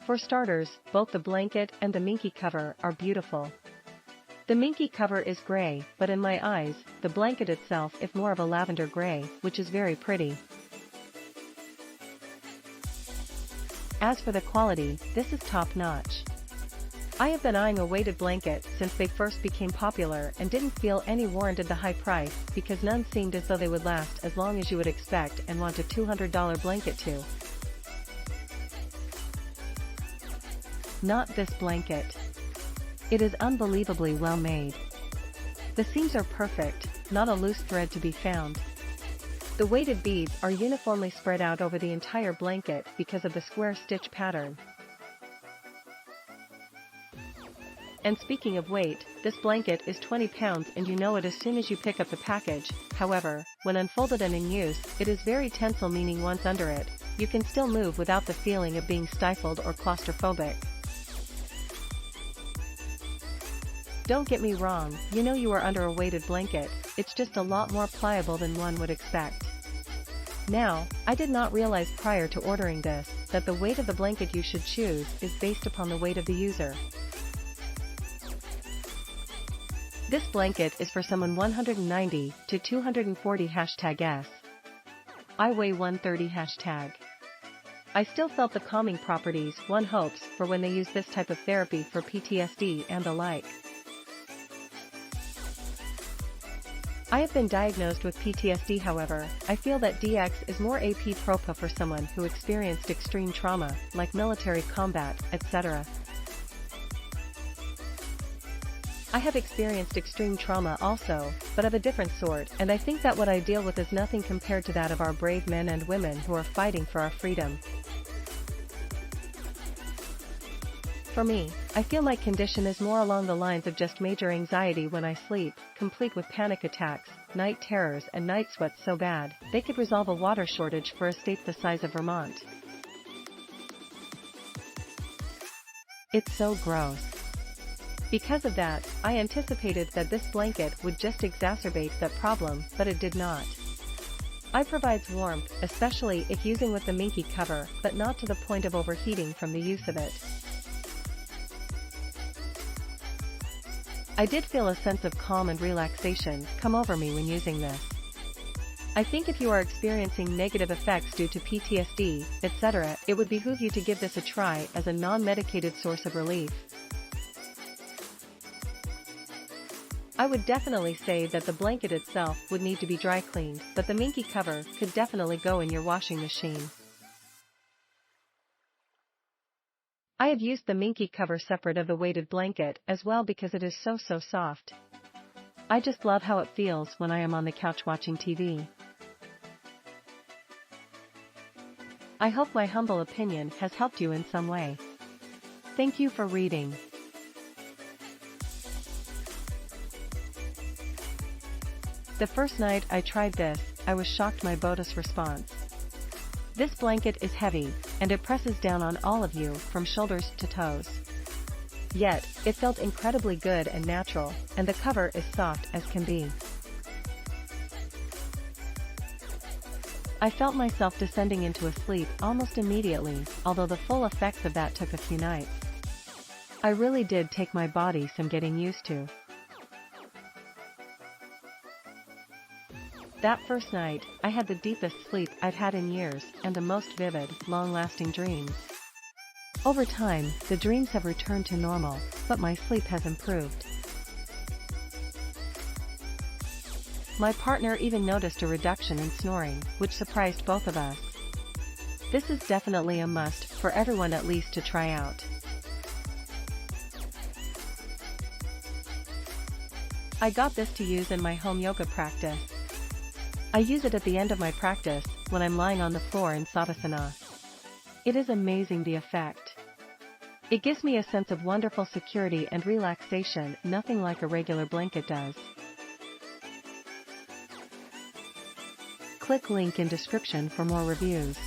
For starters, both the blanket and the Minky cover are beautiful. The Minky cover is gray, but in my eyes, the blanket itself is more of a lavender gray, which is very pretty. As for the quality, this is top-notch. I have been eyeing a weighted blanket since they first became popular and didn't feel any warranted the high price because none seemed as though they would last as long as you would expect and want a $200 blanket to. Not this blanket. It is unbelievably well made. The seams are perfect, not a loose thread to be found. The weighted beads are uniformly spread out over the entire blanket because of the square stitch pattern. And speaking of weight, this blanket is 20 pounds and you know it as soon as you pick up the package. However, when unfolded and in use, it is very tensile, meaning once under it, you can still move without the feeling of being stifled or claustrophobic. Don't get me wrong, you know you are under a weighted blanket, it's just a lot more pliable than one would expect. Now, I did not realize prior to ordering this, that the weight of the blanket you should choose is based upon the weight of the user. This blanket is for someone 190 to 240 #S. I weigh 130 #. I still felt the calming properties one hopes for when they use this type of therapy for PTSD and the like. I have been diagnosed with PTSD, however, I feel that DX is more appropriate for someone who experienced extreme trauma, like military combat, etc. I have experienced extreme trauma also, but of a different sort, and I think that what I deal with is nothing compared to that of our brave men and women who are fighting for our freedom. For me, I feel my condition is more along the lines of just major anxiety when I sleep, complete with panic attacks, night terrors and night sweats so bad, they could resolve a water shortage for a state the size of Vermont. It's so gross. Because of that, I anticipated that this blanket would just exacerbate that problem, but it did not. It provides warmth, especially if using with the Minky cover, but not to the point of overheating from the use of it. I did feel a sense of calm and relaxation come over me when using this. I think if you are experiencing negative effects due to PTSD, etc., it would behoove you to give this a try as a non-medicated source of relief. I would definitely say that the blanket itself would need to be dry cleaned, but the Minky cover could definitely go in your washing machine. I have used the Minky cover separate of the weighted blanket as well because it is so soft. I just love how it feels when I am on the couch watching TV. I hope my humble opinion has helped you in some way. Thank you for reading. The first night I tried this, I was shocked by Boda's response. This blanket is heavy, and it presses down on all of you from shoulders to toes. Yet, it felt incredibly good and natural, and the cover is soft as can be. I felt myself descending into a sleep almost immediately, although the full effects of that took a few nights. I really did take my body some getting used to. That first night, I had the deepest sleep I've had in years and the most vivid, long-lasting dreams. Over time, the dreams have returned to normal, but my sleep has improved. My partner even noticed a reduction in snoring, which surprised both of us. This is definitely a must for everyone at least to try out. I got this to use in my home yoga practice. I use it at the end of my practice, when I'm lying on the floor in Savasana. It is amazing the effect. It gives me a sense of wonderful security and relaxation, nothing like a regular blanket does. Click link in description for more reviews.